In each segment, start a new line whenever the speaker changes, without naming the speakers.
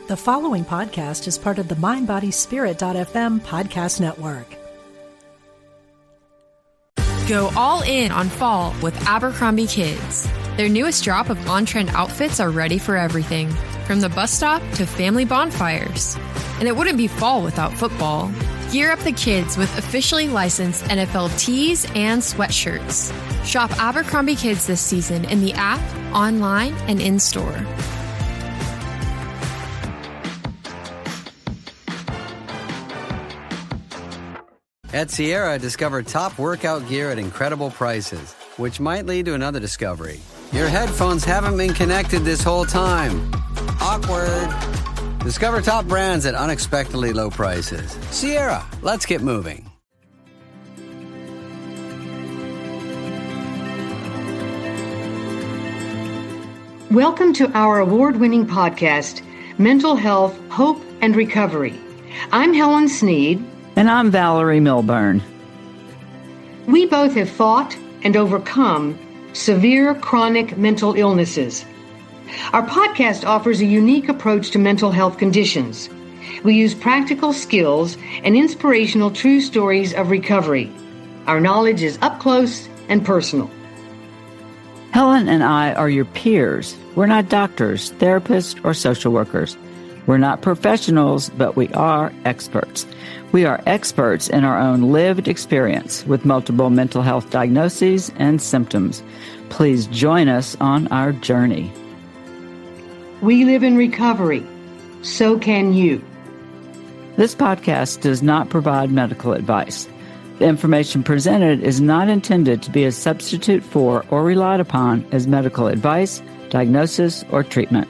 The following podcast is part of the MindBodySpirit.fm podcast network.
Go all in on fall with Abercrombie Kids. Their newest drop of on-trend outfits are ready for everything, from the bus stop to family bonfires. And it wouldn't be fall without football. Gear up the kids with officially licensed NFL tees and sweatshirts. Shop Abercrombie Kids this season in the app, online, and in-store.
At Sierra, discover top workout gear at incredible prices, which might lead to another discovery. Your headphones haven't been connected this whole time. Awkward. Discover top brands at unexpectedly low prices. Sierra, let's get moving.
Welcome to our award-winning podcast, Mental Health, Hope, and Recovery. I'm Helen Sneed.
And I'm Valerie Milburn.
We both have fought and overcome severe chronic mental illnesses. Our podcast offers a unique approach to mental health conditions. We use practical skills and inspirational true stories of recovery. Our knowledge is up close and personal.
Helen and I are your peers. We're not doctors, therapists, or social workers. We're not professionals, but we are experts. We are experts in our own lived experience with multiple mental health diagnoses and symptoms. Please join us on our journey.
We live in recovery. So can you.
This podcast does not provide medical advice. The information presented is not intended to be a substitute for or relied upon as medical advice, diagnosis, or treatment.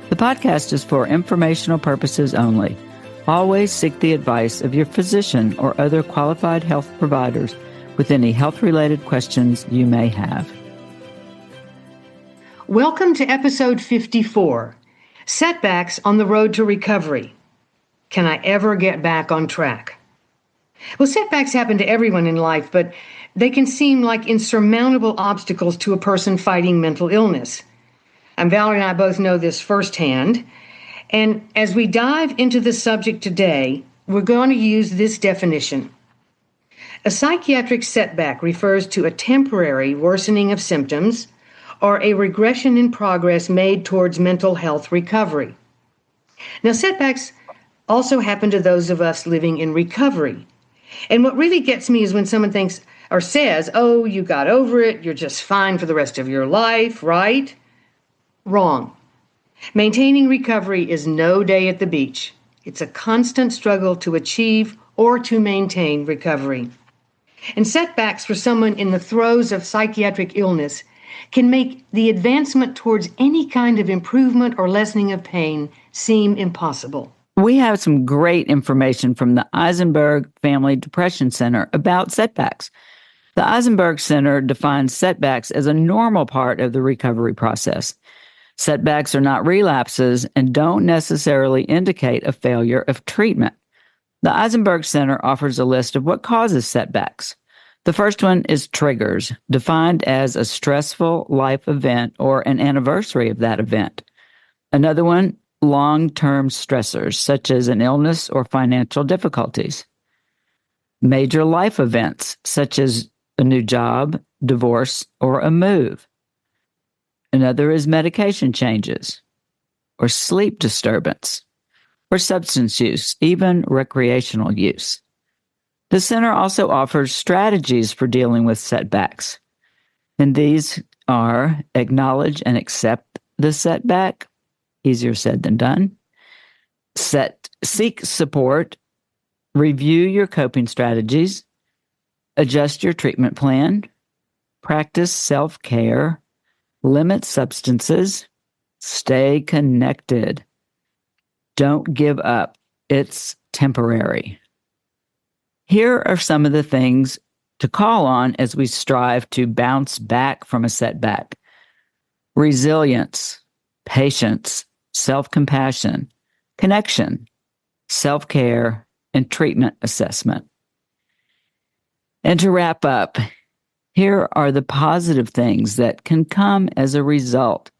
The podcast is for informational purposes only. Always seek the advice of your physician or other qualified health providers with any health-related questions you may have.
Welcome to episode 54, Setbacks on the Road to Recovery. Can I ever get back on track? Well, setbacks happen to everyone in life, but they can seem like insurmountable obstacles to a person fighting mental illness. And Valerie and I both know this firsthand. And as we dive into the subject today, we're going to use this definition. A psychiatric setback refers to a temporary worsening of symptoms or a regression in progress made towards mental health recovery. Now, setbacks also happen to those of us living in recovery. And what really gets me is when someone thinks or says, "Oh, you got over it, you're just fine for the rest of your life," right? Wrong. Maintaining recovery is no day at the beach. It's a constant struggle to achieve or to maintain recovery. And setbacks for someone in the throes of psychiatric illness can make the advancement towards any kind of improvement or lessening of pain seem impossible.
We have some great information from the Eisenberg Family Depression Center about setbacks. The Eisenberg Center defines setbacks as a normal part of the recovery process. Setbacks are not relapses and don't necessarily indicate a failure of treatment. The Eisenberg Center offers a list of what causes setbacks. The first one is triggers, defined as a stressful life event or an anniversary of that event. Another one, long-term stressors, such as an illness or financial difficulties. Major life events, such as a new job, divorce, or a move. Another is medication changes, or sleep disturbance, or substance use, even recreational use. The center also offers strategies for dealing with setbacks, and these are acknowledge and accept the setback, easier said than done, seek support, review your coping strategies, adjust your treatment plan, practice self-care, limit substances, stay connected. Don't give up. It's temporary. Here are some of the things to call on as we strive to bounce back from a setback. Resilience, patience, self-compassion, connection, self-care, and treatment assessment. And to wrap up, here are the positive things that can come as a result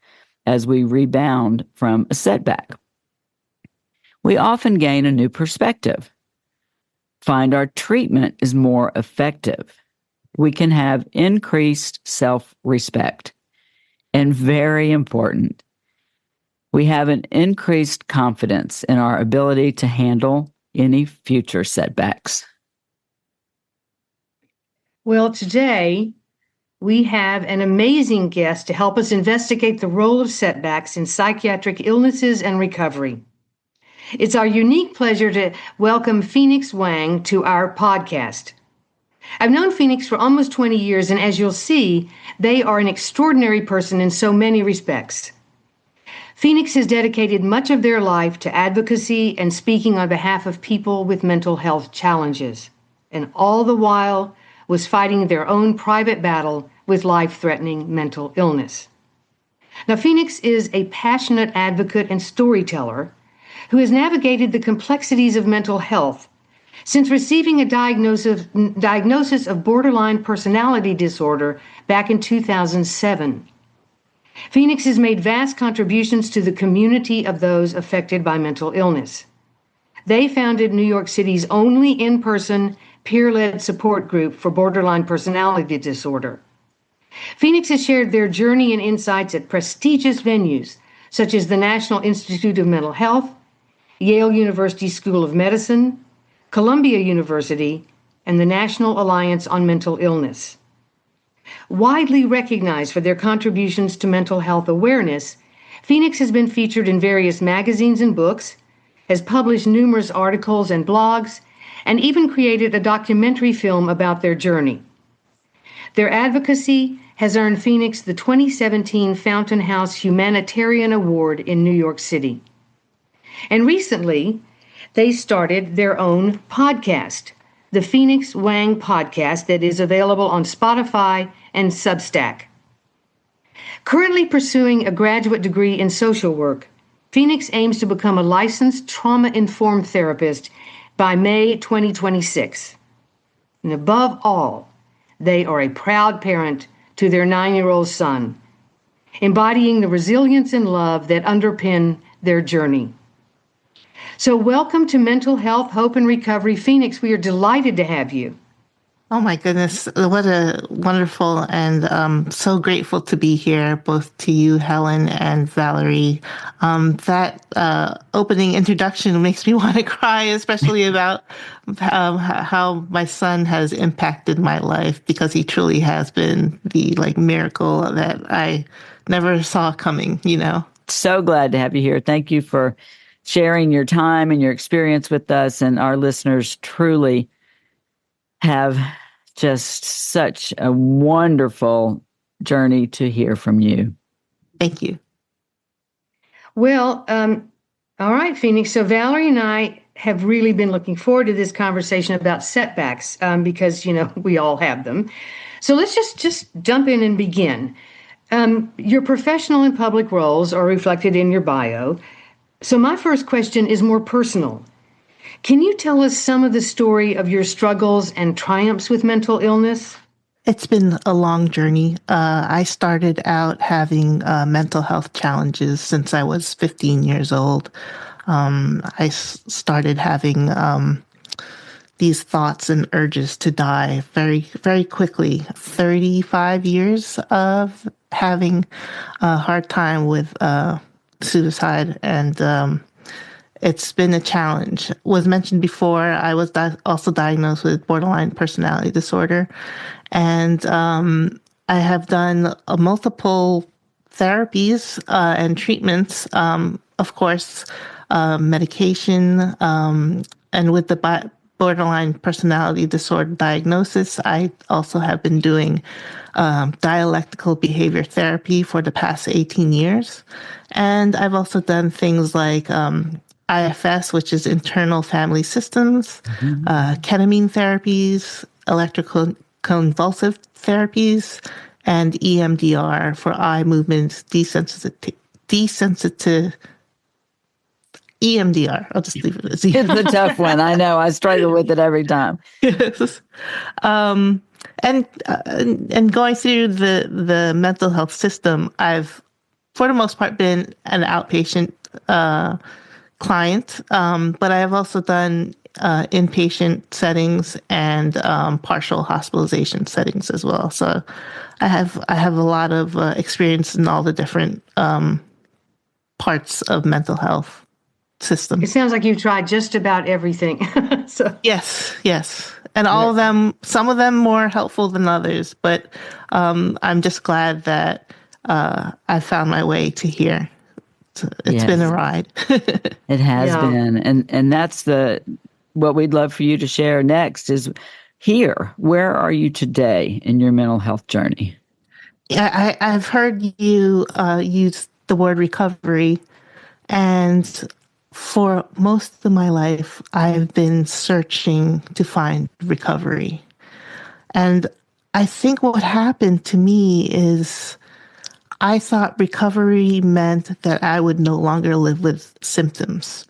as we rebound from a setback. we often gain a new perspective, find our treatment is more effective. We can have increased self-respect. And very important, we have an increased confidence in our ability to handle any future setbacks.
Well, today we have an amazing guest to help us investigate the role of setbacks in psychiatric illnesses and recovery. It's our unique pleasure to welcome Phoenix Wang to our podcast. I've known Phoenix for almost 20 years, and as you'll see, they are an extraordinary person in so many respects. Phoenix has dedicated much of their life to advocacy and speaking on behalf of people with mental health challenges, and all the while was fighting their own private battle with life-threatening mental illness. Now, Phoenix is a passionate advocate and storyteller who has navigated the complexities of mental health since receiving a diagnosis of borderline personality disorder back in 2007. Phoenix has made vast contributions to the community of those affected by mental illness. They founded New York City's only in-person, peer-led support group for borderline personality disorder. Phoenix has shared their journey and insights at prestigious venues such as the National Institute of Mental Health, Yale University School of Medicine, Columbia University, and the National Alliance on Mental Illness. Widely recognized for their contributions to mental health awareness, Phoenix has been featured in various magazines and books, has published numerous articles and blogs, and even created a documentary film about their journey. Their advocacy has earned Phoenix the 2017 Fountain House Humanitarian Award in New York City. And recently, they started their own podcast, the Phoenix Wang podcast, that is available on Spotify and Substack. Currently pursuing a graduate degree in social work, Phoenix aims to become a licensed trauma-informed therapist by May 2026. And above all, they are a proud parent to their 9-year-old son, embodying the resilience and love that underpin their journey. So welcome to Mental Health, Hope, and Recovery. Phoenix, we are delighted to have you.
Oh my goodness, what a wonderful and so grateful to be here, both to you, Helen and Valerie. That opening introduction makes me want to cry, especially about how my son has impacted my life, because he truly has been the miracle that I never saw coming,
So glad to have you here. Thank you for sharing your time and your experience with us, and our listeners truly have just such a wonderful journey to hear from you.
Thank you.
Well, all right, Phoenix. So Valerie and I have really been looking forward to this conversation about setbacks because, we all have them. So let's just jump in and begin. Your professional and public roles are reflected in your bio. So my first question is more personal. Can you tell us some of the story of your struggles and triumphs with mental illness?
It's been a long journey. I started out having mental health challenges since I was 15 years old. I started having these thoughts and urges to die very, very quickly. 35 years of having a hard time with suicide, and it's been a challenge. Was mentioned before, I was also diagnosed with borderline personality disorder, and I have done multiple therapies and treatments, of course, medication, and with the borderline personality disorder diagnosis, I also have been doing dialectical behavior therapy for the past 18 years. And I've also done things like IFS, which is internal family systems, ketamine therapies, electrical convulsive therapies, and EMDR for eye movement desensitization. EMDR. I'll just leave it as
It's a tough one. I know. I struggle with it every time.
Yes. And going through the mental health system, I've, for the most part, been an outpatient client, but I have also done inpatient settings and partial hospitalization settings as well. So I have a lot of experience in all the different parts of mental health system.
It sounds like you've tried just about everything. So
Yes. And all of them, some of them more helpful than others, but I'm just glad that I found my way to here. It's been a ride.
It has been. And that's what we'd love for you to share next is here. Where are you today in your mental health journey?
Yeah, I've heard you use the word recovery, and for most of my life, I've been searching to find recovery. And I think what happened to me is I thought recovery meant that I would no longer live with symptoms.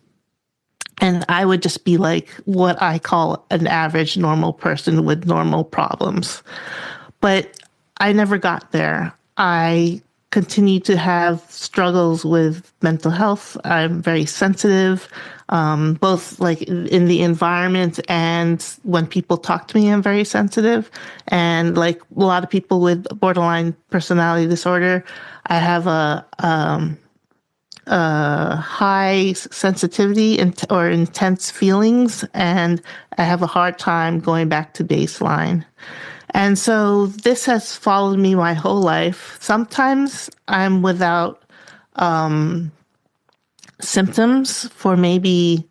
And I would just be like what I call an average normal person with normal problems. But I never got there. I continue to have struggles with mental health. I'm very sensitive, both like in the environment and when people talk to me, I'm very sensitive. And like a lot of people with borderline personality disorder, I have a high sensitivity or intense feelings, and I have a hard time going back to baseline. And so this has followed me my whole life. Sometimes I'm without symptoms for maybe,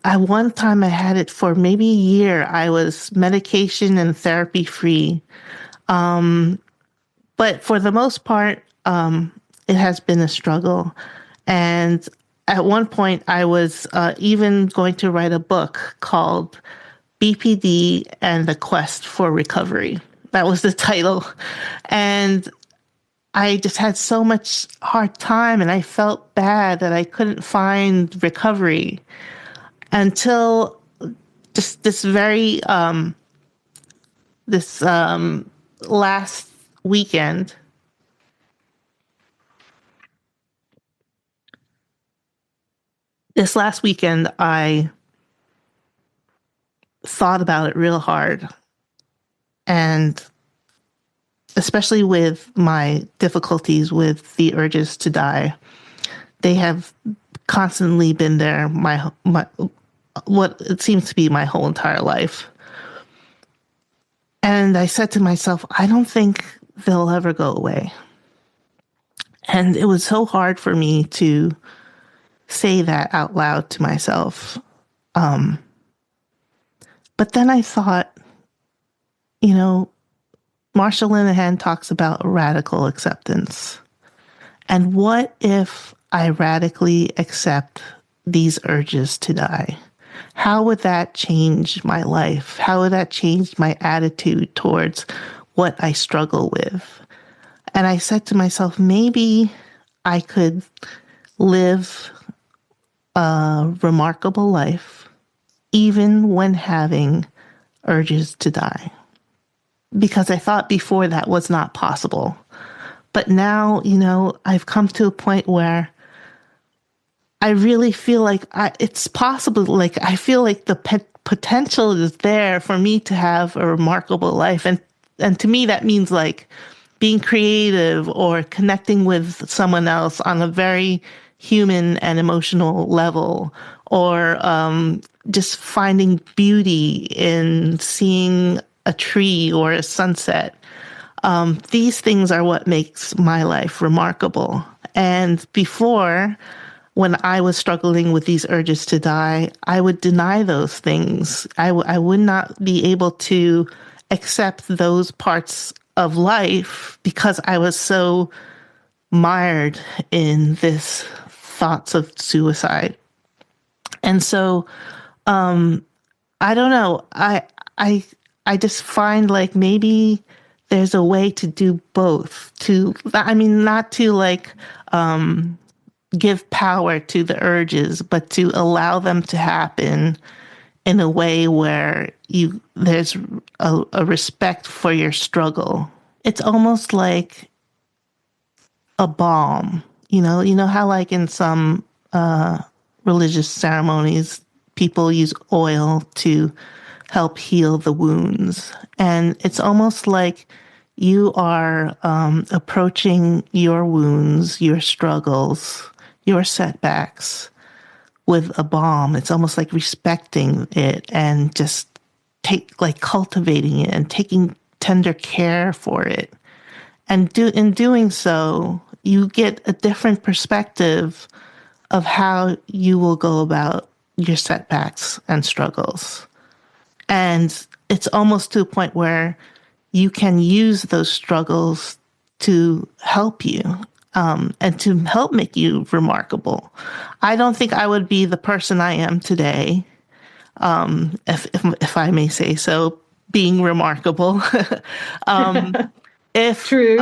at one time I had it for maybe a year. I was medication and therapy free. But for the most part, it has been a struggle. And at one point, I was even going to write a book called BPD and the Quest for Recovery. That was the title. And I just had so much hard time, and I felt bad that I couldn't find recovery until just this very, last weekend. This last weekend, I thought about it real hard. And especially with my difficulties with the urges to die, they have constantly been there my what it seems to be my whole entire life. And I said to myself, I don't think they'll ever go away. And it was so hard for me to say that out loud to myself. But then I thought, Marsha Linehan talks about radical acceptance. And what if I radically accept these urges to die? How would that change my life? How would that change my attitude towards what I struggle with? And I said to myself, maybe I could live a remarkable life even when having urges to die. Because I thought before that was not possible. But now, I've come to a point where I really feel like it's possible. Like, I feel like the potential is there for me to have a remarkable life. And to me, that means like being creative or connecting with someone else on a very human and emotional level, or just finding beauty in seeing a tree or a sunset. These things are what makes my life remarkable. And before, when I was struggling with these urges to die, I would deny those things. I would not be able to accept those parts of life because I was so mired in this thoughts of suicide. And so, I don't know. I just find like maybe there's a way to do both. Not to like give power to the urges, but to allow them to happen in a way where there's a respect for your struggle. It's almost like a balm. You know how like in some religious ceremonies, people use oil to help heal the wounds. And it's almost like you are approaching your wounds, your struggles, your setbacks with a balm. It's almost like respecting it and just cultivating it and taking tender care for it. And in doing so, you get a different perspective of how you will go about your setbacks and struggles. And it's almost to a point where you can use those struggles to help you and to help make you remarkable. I don't think I would be the person I am today, if I may say so, being remarkable.
True.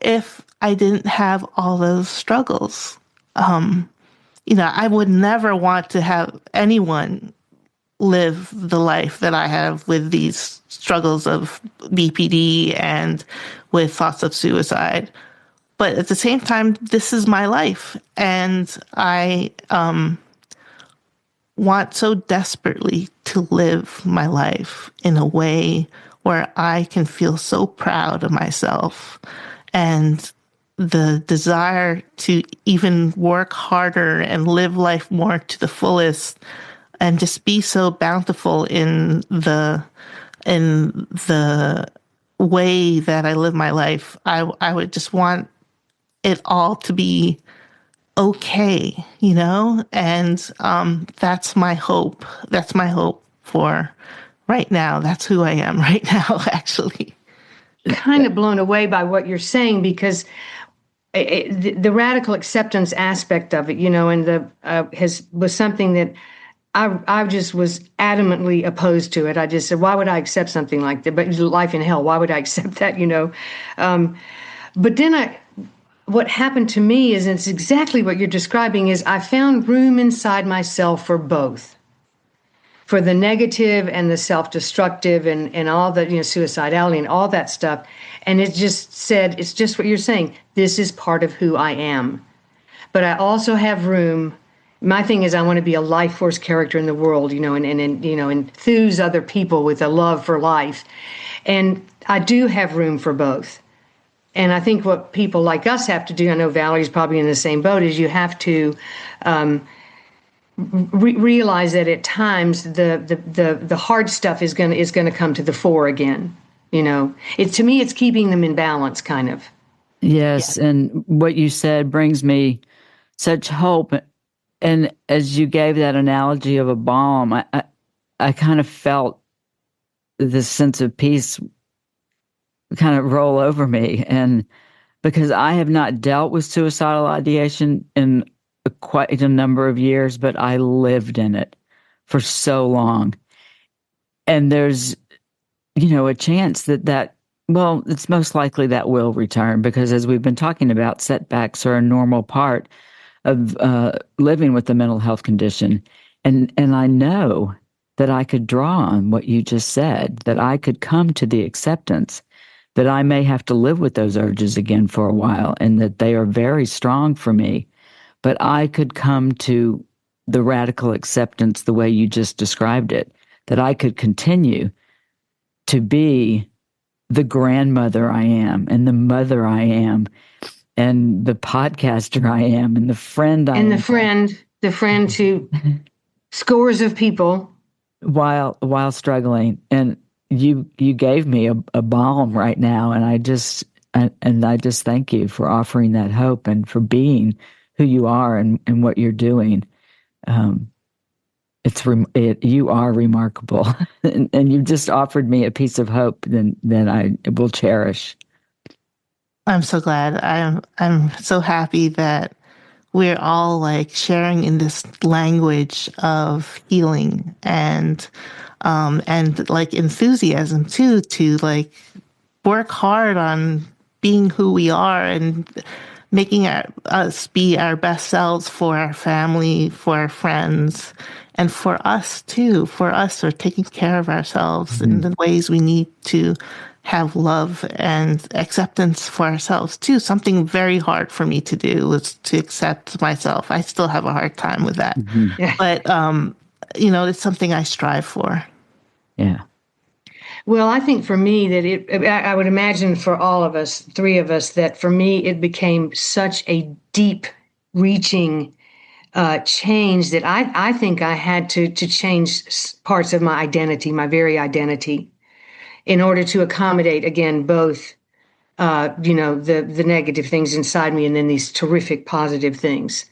If I didn't have all those struggles. I would never want to have anyone live the life that I have with these struggles of BPD and with thoughts of suicide. But at the same time, this is my life. And I want so desperately to live my life in a way where I can feel so proud of myself, and the desire to even work harder and live life more to the fullest and just be so bountiful in the way that I live my life. I would just want it all to be okay, and that's my hope. That's my hope for right now. That's who I am right now, actually.
Kind of blown away by what you're saying, because the radical acceptance aspect of it, and was something that I just was adamantly opposed to it. I just said, why would I accept something like that? But life in hell, why would I accept that? But then what happened to me is, it's exactly what you're describing, is I found room inside myself for both. For the negative and the self-destructive and all the, suicidality and all that stuff. And it just said, it's just what you're saying. This is part of who I am. But I also have room. My thing is, I want to be a life force character in the world, and enthuse other people with a love for life. And I do have room for both. And I think what people like us have to do, I know Valerie's probably in the same boat, is you have to realize that at times the hard stuff is going to come to the fore again. To me, it's keeping them in balance, kind of.
Yes, yeah. And what you said brings me such hope. And as you gave that analogy of a balm, I kind of felt this sense of peace kind of roll over me. And because I have not dealt with suicidal ideation in quite a number of years, but I lived in it for so long. And there's, a chance that it's most likely that will return, because as we've been talking about, setbacks are a normal part of living with the mental health condition. And I know that I could draw on what you just said, that I could come to the acceptance that I may have to live with those urges again for a while, and that they are very strong for me. But I could come to the radical acceptance the way you just described it, that I could continue to be the grandmother I am, and the mother I am, and the podcaster I am, and the friend I am.
And the friend to scores of people.
While struggling. And you gave me a balm right now, and I just thank you for offering that hope and for being who you are and what you're doing. You are remarkable, and you've just offered me a piece of hope that I will cherish.
I'm so glad. I'm so happy that we're all sharing in this language of healing and enthusiasm too, to work hard on being who we are and making us be our best selves for our family, for our friends, and for us too, for us, or taking care of ourselves in the ways we need to have love and acceptance for ourselves too. Something very hard for me to do was to accept myself. I still have a hard time with that.
Mm-hmm.
But, it's something I strive for.
Yeah.
Well, I think for me that I would imagine for all of us, three of us, that for me it became such a deep reaching change that I think I had to change parts of my identity, my very identity, in order to accommodate, again, both, the negative things inside me and then these terrific positive things.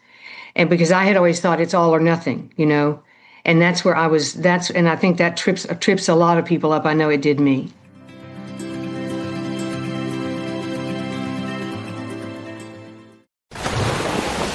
And because I had always thought it's all or nothing, and that's where and I think that trips a lot of people up. I know it did me.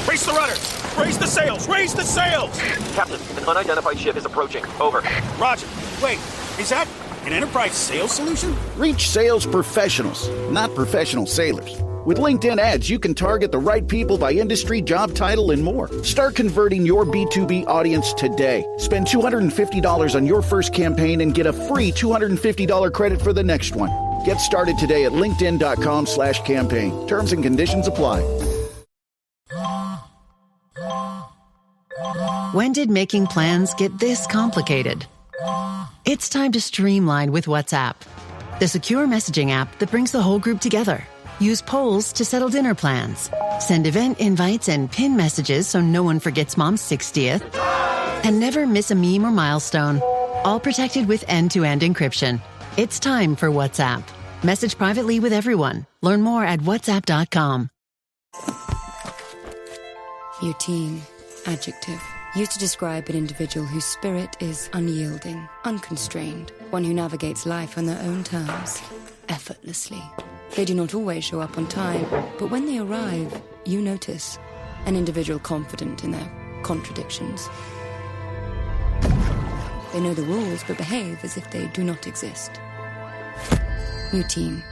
Raise the rudders! Raise the sails! Raise the sails!
Captain, an unidentified ship is approaching. Over.
Roger. Wait, is that an Enterprise sales solution?
Reach sales professionals, not professional sailors. With LinkedIn ads, you can target the right people by industry, job title, and more. Start converting your B2B audience today. Spend $250 on your first campaign and get a free $250 credit for the next one. Get started today at linkedin.com/campaign. Terms and conditions apply.
When did making plans get this complicated? It's time to streamline with WhatsApp, the secure messaging app that brings the whole group together. Use polls to settle dinner plans. Send event invites and pin messages so no one forgets Mom's 60th. And never miss a meme or milestone. All protected with end-to-end encryption. It's time for WhatsApp. Message privately with everyone. Learn more at whatsapp.com.
Routine. Adjective. Used to describe an individual whose spirit is unyielding, unconstrained, one who navigates life on their own terms, effortlessly. They do not always show up on time, but when they arrive, you notice. An individual confident in their contradictions. They know the rules, but behave as if they do not exist. Routine.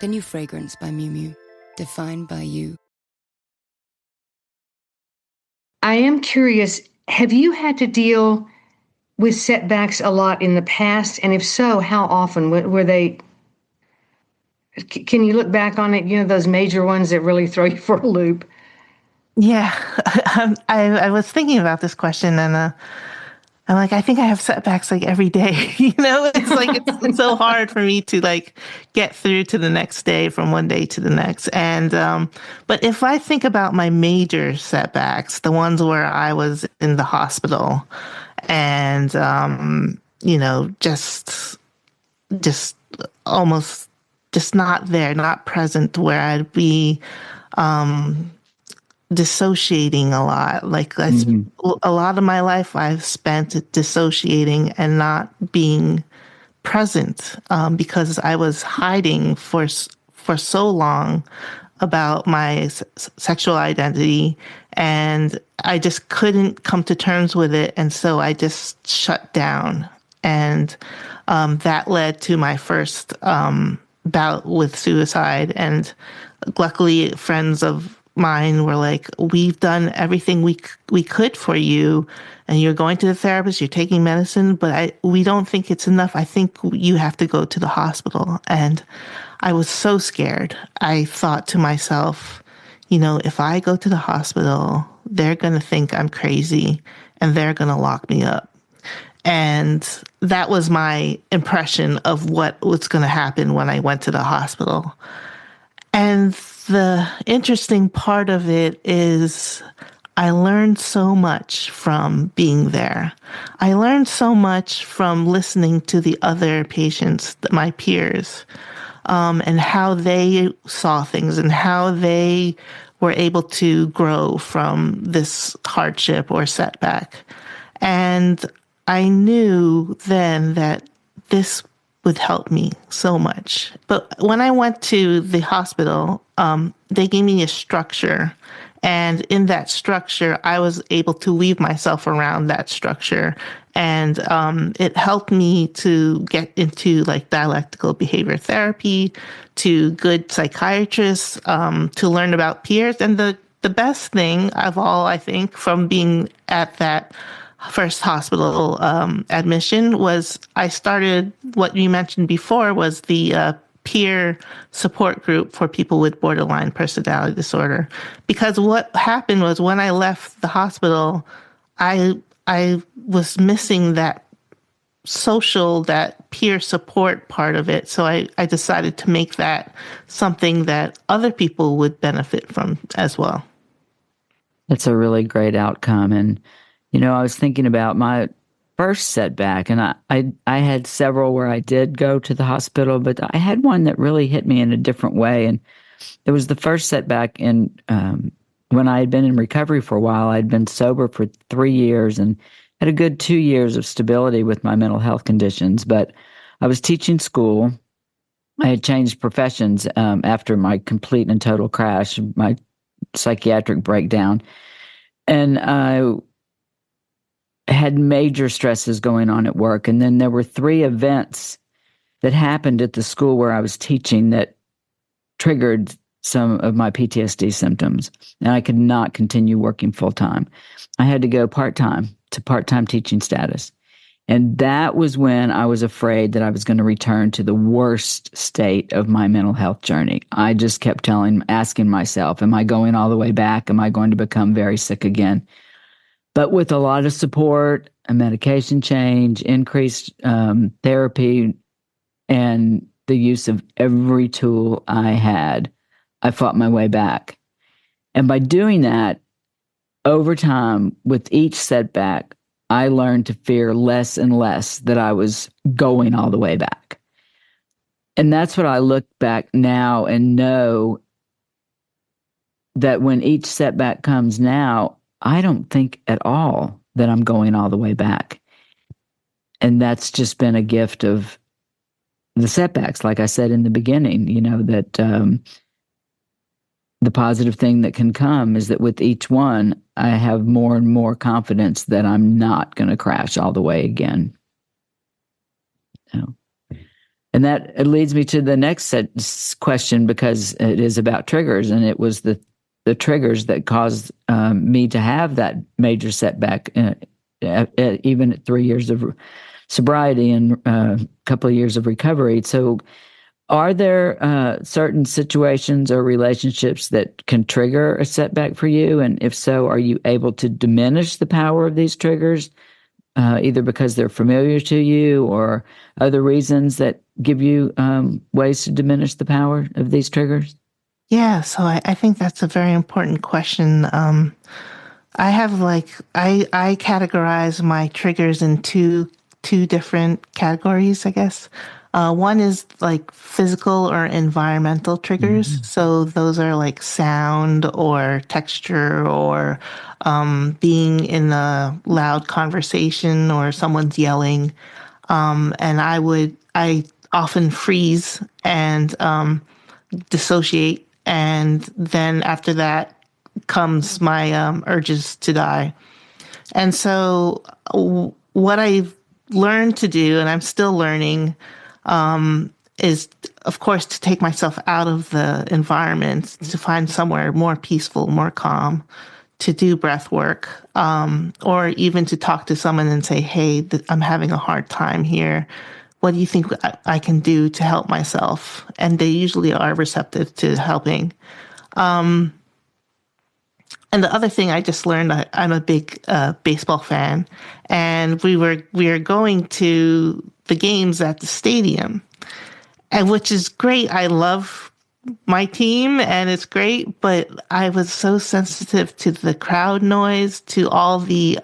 The new fragrance by Miu Miu. Defined by you.
I am curious, have you had to deal with setbacks a lot in the past? And if so, how often? Were they... Can you look back on it, those major ones that really throw you for a loop?
Yeah, I was thinking about this question, and I'm like, I think I have setbacks like every day. It's like it's so hard for me to get through to the next day from one day to the next. And but if I think about my major setbacks, the ones where I was in the hospital, and just almost just not there, not present, where I'd be dissociating a lot. A lot of my life I've spent dissociating and not being present because I was hiding for so long about my sexual identity, and I just couldn't come to terms with it, and so I just shut down, and that led to my first bout with suicide. And luckily, friends of mine were like, we've done everything we could for you, and you're going to the therapist, you're taking medicine, but we don't think it's enough. I think you have to go to the hospital. And I was so scared. I thought to myself, if I go to the hospital, they're going to think I'm crazy and they're going to lock me up. And that was my impression of what was going to happen when I went to the hospital. And the interesting part of it is I learned so much from being there. I learned so much from listening to the other patients, my peers, and how they saw things and how they were able to grow from this hardship or setback. And I knew then that this would help me so much. But when I went to the hospital, they gave me a structure. And in that structure, I was able to weave myself around that structure. And it helped me to get into dialectical behavior therapy, to good psychiatrists, to learn about peers. And the best thing of all, I think, from being at that first hospital admission was I started what you mentioned before was the peer support group for people with borderline personality disorder. Because what happened was when I left the hospital, I was missing that that peer support part of it. So I decided to make that something that other people would benefit from as well.
That's a really great outcome. And, I was thinking about my first setback, and I had several where I did go to the hospital, but I had one that really hit me in a different way. And it was the first setback in when I had been in recovery for a while. I'd been sober for 3 years and had a good 2 years of stability with my mental health conditions. But I was teaching school. I had changed professions after my complete and total crash, my psychiatric breakdown. And I had major stresses going on at work. And then there were 3 events that happened at the school where I was teaching that triggered some of my PTSD symptoms. And I could not continue working full-time. I had to go part-time to part-time teaching status. And that was when I was afraid that I was going to return to the worst state of my mental health journey. I just kept asking myself, am I going all the way back? Am I going to become very sick again? But with a lot of support, a medication change, increased therapy, and the use of every tool I had, I fought my way back. And by doing that, over time, with each setback, I learned to fear less and less that I was going all the way back. And that's what I look back now and know that when each setback comes now, I don't think at all that I'm going all the way back. And that's just been a gift of the setbacks, like I said in the beginning, that the positive thing that can come is that with each one, I have more and more confidence that I'm not going to crash all the way again. And that leads me to the next question, because it is about triggers, and it was the triggers that caused me to have that major setback, even at 3 years of sobriety and a couple of years of recovery. So are there certain situations or relationships that can trigger a setback for you? And if so, are you able to diminish the power of these triggers, either because they're familiar to you or other reasons that give you ways to diminish the power of these triggers?
Yeah, so I think that's a very important question. I have I categorize my triggers in two different categories, I guess. One is like physical or environmental triggers. Mm-hmm. So those are like sound or texture or being in a loud conversation or someone's yelling. And I often freeze and dissociate. And then after that comes my urges to die. And so what I've learned to do, and I'm still learning, is, of course, to take myself out of the environment, to find somewhere more peaceful, more calm, to do breath work, or even to talk to someone and say, hey, I'm having a hard time here. What do you think I can do to help myself? And they usually are receptive to helping. And the other thing I just learned, I'm a big baseball fan, and we were going to the games at the stadium, and which is great. I love my team, and it's great, but I was so sensitive to the crowd noise, to all the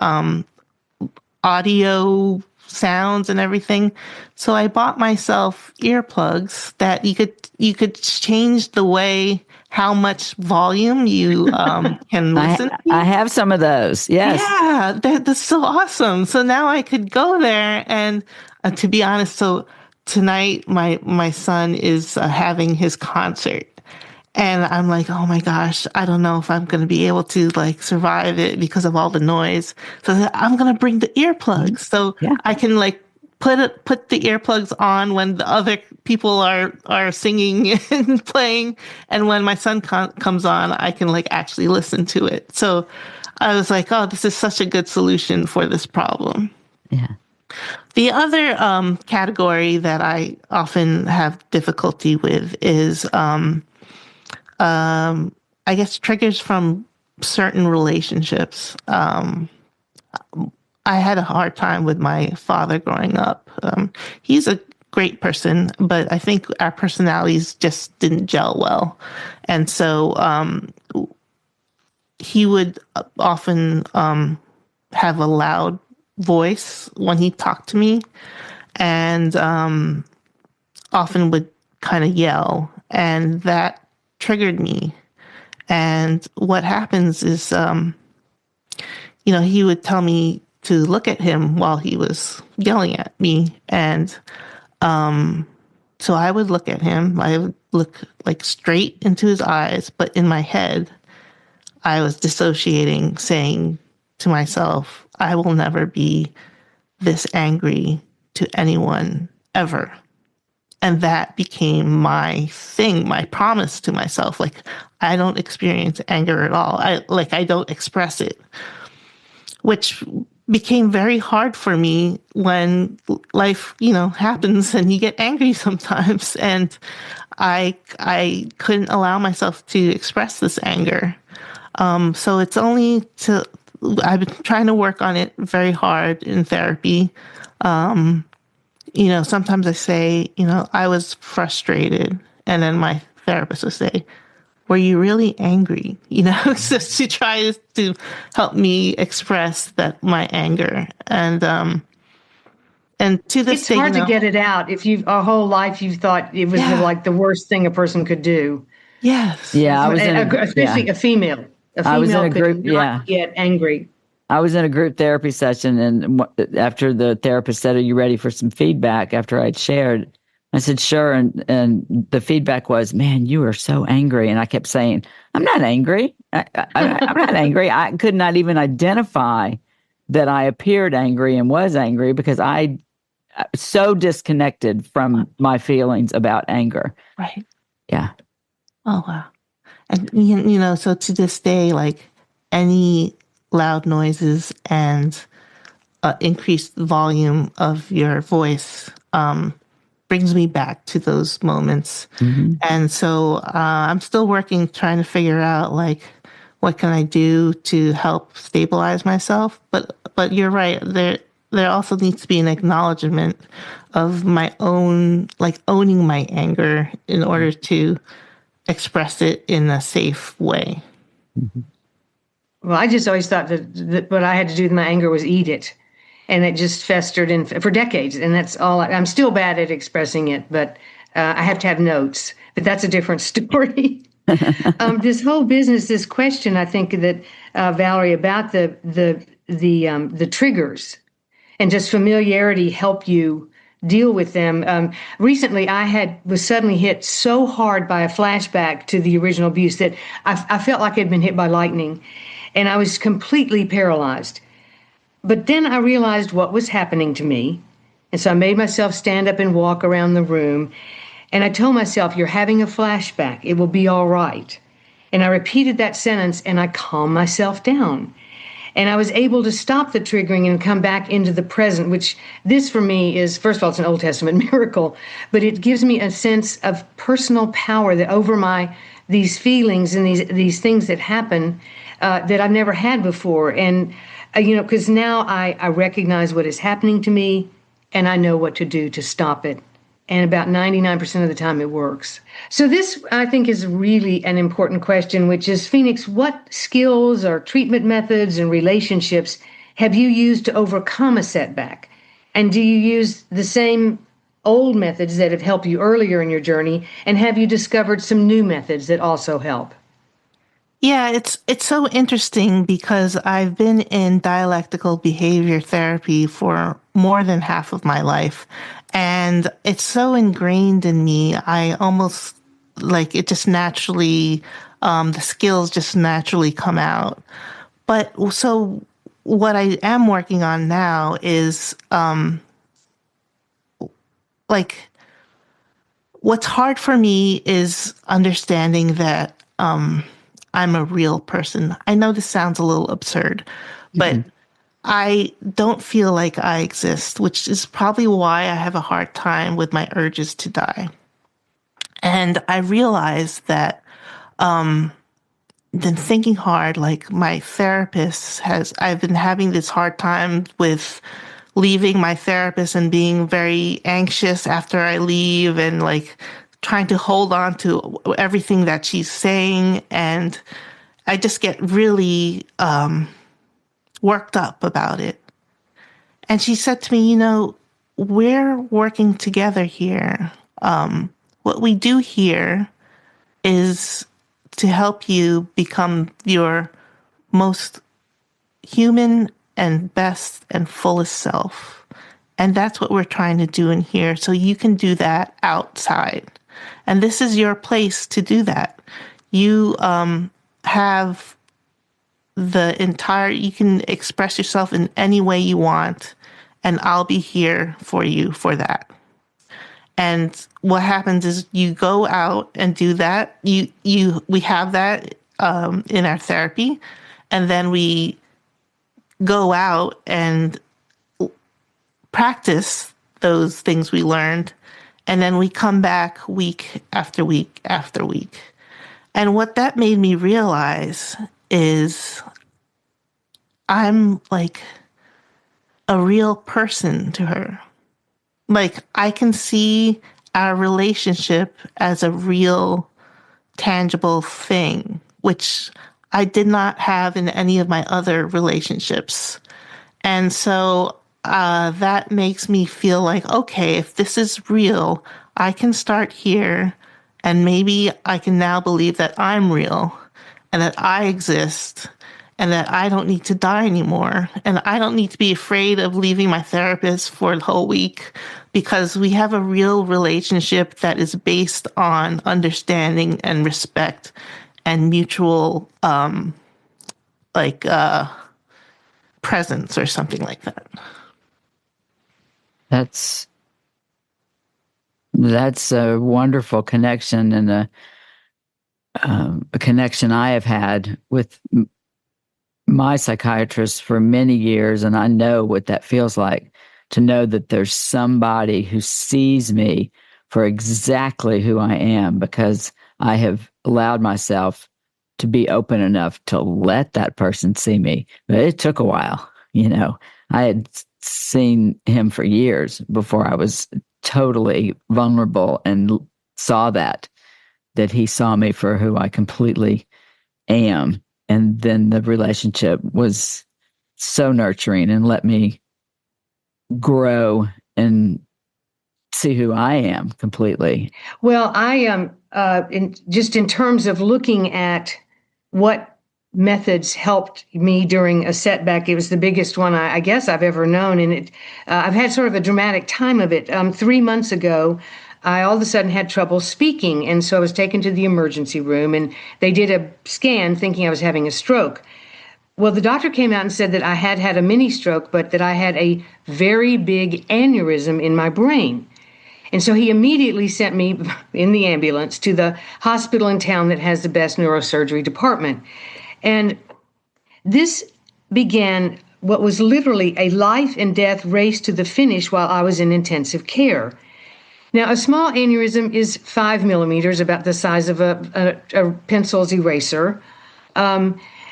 audio sounds and everything. So I bought myself earplugs that you could change the way how much volume you can listen to.
I have some of those. Yes.
Yeah, that's so awesome. So now I could go there, and to be honest, so tonight my son is having his concert. And I'm like, oh my gosh, I don't know if I'm going to be able to survive it because of all the noise. So I'm going to bring the earplugs so I can put the earplugs on when the other people are singing and playing, and when my son comes on, I can actually listen to it. So I was like, oh, this is such a good solution for this problem.
Yeah.
The other category that I often have difficulty with is, I guess, triggers from certain relationships. I had a hard time with my father growing up. He's a great person, but I think our personalities just didn't gel well. And so he would often have a loud voice when he talked to me, and often would kind of yell, and that triggered me. And what happens is, he would tell me to look at him while he was yelling at me. And so I would look at him. I would look like straight into his eyes, but in my head, I was dissociating, saying to myself, I will never be this angry to anyone ever. And that became my thing, my promise to myself. Like, I don't experience anger at all. I don't express it, which became very hard for me when life, happens and you get angry sometimes. And I couldn't allow myself to express this anger. So it's only I've been trying to work on it very hard in therapy. Sometimes I say, I was frustrated. And then my therapist will say, were you really angry? So she tries to help me express my anger. And to this day,
it's hard to get it out. If our whole life you've thought it was like the worst thing a person could do.
Yes.
Yeah.
Especially a female.
I was in a group.
Get angry.
I was in a group therapy session, and after the therapist said, "Are you ready for some feedback?" After I'd shared, I said, "Sure." And the feedback was, "Man, you are so angry." And I kept saying, "I'm not angry. I'm not angry." I could not even identify that I appeared angry and was angry because I so disconnected from my feelings about anger.
Right.
Yeah.
Oh, wow. And, so to this day, like any loud noises and increased volume of your voice brings me back to those moments. Mm-hmm. And so I'm still working, trying to figure out, like, what can I do to help stabilize myself? But you're right. There also needs to be an acknowledgement of my own, like owning my anger in order to express it in a safe way.
Mm-hmm.
Well, I just always thought that what I had to do with my anger was eat it. And it just festered for decades. And that's all. I'm still bad at expressing it, but I have to have notes. But that's a different story. This whole business, this question, I think that Valerie, about the triggers and just familiarity help you deal with them. Recently, I was suddenly hit so hard by a flashback to the original abuse that I felt like I'd been hit by lightning, and I was completely paralyzed. But then I realized what was happening to me, and so I made myself stand up and walk around the room, and I told myself, "You're having a flashback. It will be all right." And I repeated that sentence, and I calmed myself down. And I was able to stop the triggering and come back into the present, which this for me is, first of all, it's an Old Testament miracle, but it gives me a sense of personal power that over these feelings and these things that happen that I've never had before. And, because now I recognize what is happening to me and I know what to do to stop it. And about 99% of the time it works. So this, I think, is really an important question, which is, Phoenix, what skills or treatment methods and relationships have you used to overcome a setback? And do you use the same old methods that have helped you earlier in your journey? And have you discovered some new methods that also help?
Yeah, it's so interesting because I've been in dialectical behavior therapy for more than half of my life. And it's so ingrained in me. I almost like it just naturally, the skills just naturally come out. But so what I am working on now is what's hard for me is understanding that I'm a real person. I know this sounds a little absurd, but I don't feel like I exist, which is probably why I have a hard time with my urges to die. And I realized that, then thinking hard, like my therapist I've been having this hard time with leaving my therapist and being very anxious after I leave and like trying to hold on to everything that she's saying. And I just get really worked up about it. And she said to me, we're working together here. What we do here is to help you become your most human and best and fullest self. And that's what we're trying to do in here. So you can do that outside. And this is your place to do that. You have you can express yourself in any way you want, and I'll be here for you for that. And what happens is you go out and do that. We have that in our therapy, and then we go out and practice those things we learned, and then we come back week after week after week. And what that made me realize is I'm like a real person to her. Like, I can see our relationship as a real, tangible thing, which I did not have in any of my other relationships. And so that makes me feel like, okay, if this is real, I can start here, and maybe I can now believe that I'm real and that I exist and that I don't need to die anymore. And I don't need to be afraid of leaving my therapist for the whole week, because we have a real relationship that is based on understanding and respect and mutual, presence or something like that.
That's a wonderful connection, and a connection I have had with my psychiatrist for many years, and I know what that feels like, to know that there's somebody who sees me for exactly who I am, because I have allowed myself to be open enough to let that person see me. But it took a while. I had seen him for years before I was totally vulnerable and saw that he saw me for who I completely am. And then the relationship was so nurturing and let me grow and see who I am completely.
Well, I am in terms of looking at what methods helped me during a setback. It was the biggest one I guess I've ever known, and I've had sort of a dramatic time of it. 3 months ago, I all of a sudden had trouble speaking, and so I was taken to the emergency room, and they did a scan thinking I was having a stroke. Well, the doctor came out and said that I had had a mini stroke, but that I had a very big aneurysm in my brain. And so he immediately sent me in the ambulance to the hospital in town that has the best neurosurgery department. And this began what was literally a life and death race to the finish while I was in intensive care. Now, a small aneurysm is 5 millimeters, about the size of a pencil's eraser.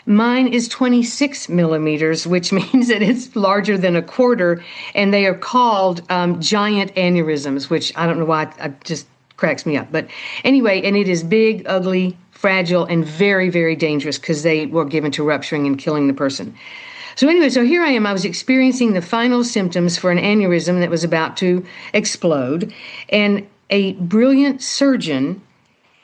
Mine is 26 millimeters, which means that it's larger than a quarter, and they are called giant aneurysms, which I don't know why, it just cracks me up. But anyway, and it is big, ugly, fragile, and very, very dangerous, because they were given to rupturing and killing the person. So anyway, so here I am. I was experiencing the final symptoms for an aneurysm that was about to explode, and a brilliant surgeon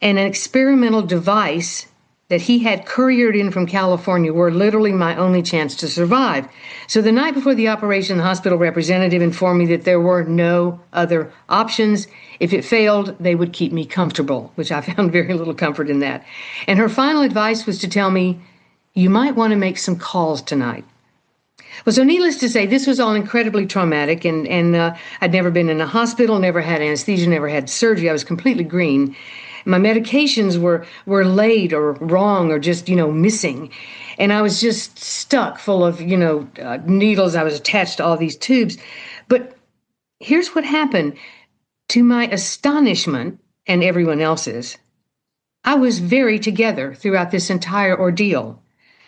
and an experimental device that he had couriered in from California were literally my only chance to survive. So the night before the operation, the hospital representative informed me that there were no other options. If it failed, they would keep me comfortable, which I found very little comfort in that. And her final advice was to tell me, you might want to make some calls tonight. Well, so needless to say, this was all incredibly traumatic, and I'd never been in a hospital, never had anesthesia, never had surgery. I was completely green. My medications were late or wrong or just, missing. And I was just stuck full of, needles. I was attached to all these tubes. But here's what happened. To my astonishment and everyone else's, I was very together throughout this entire ordeal.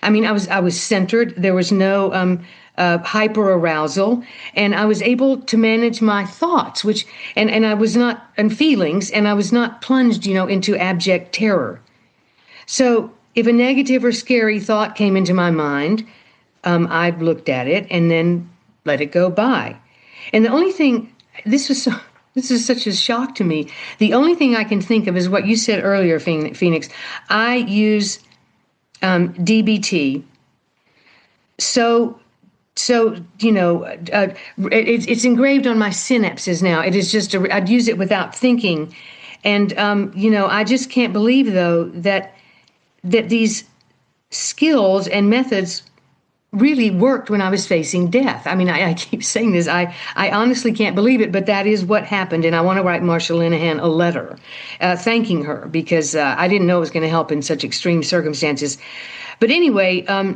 I mean, I was centered. There was no hyper arousal, and I was able to manage my thoughts, and I was not, and feelings, and I was not plunged, into abject terror. So if a negative or scary thought came into my mind, I looked at it and then let it go by. And the only thing, this is such a shock to me. The only thing I can think of is what you said earlier, Phoenix. I use DBT. So it's engraved on my synapses now. It is just I'd use it without thinking, and I just can't believe though that these skills and methods really worked when I was facing death. I mean, I keep saying this. I honestly can't believe it, but that is what happened. And I want to write Marsha Linehan a letter thanking her, because I didn't know it was going to help in such extreme circumstances. But anyway, I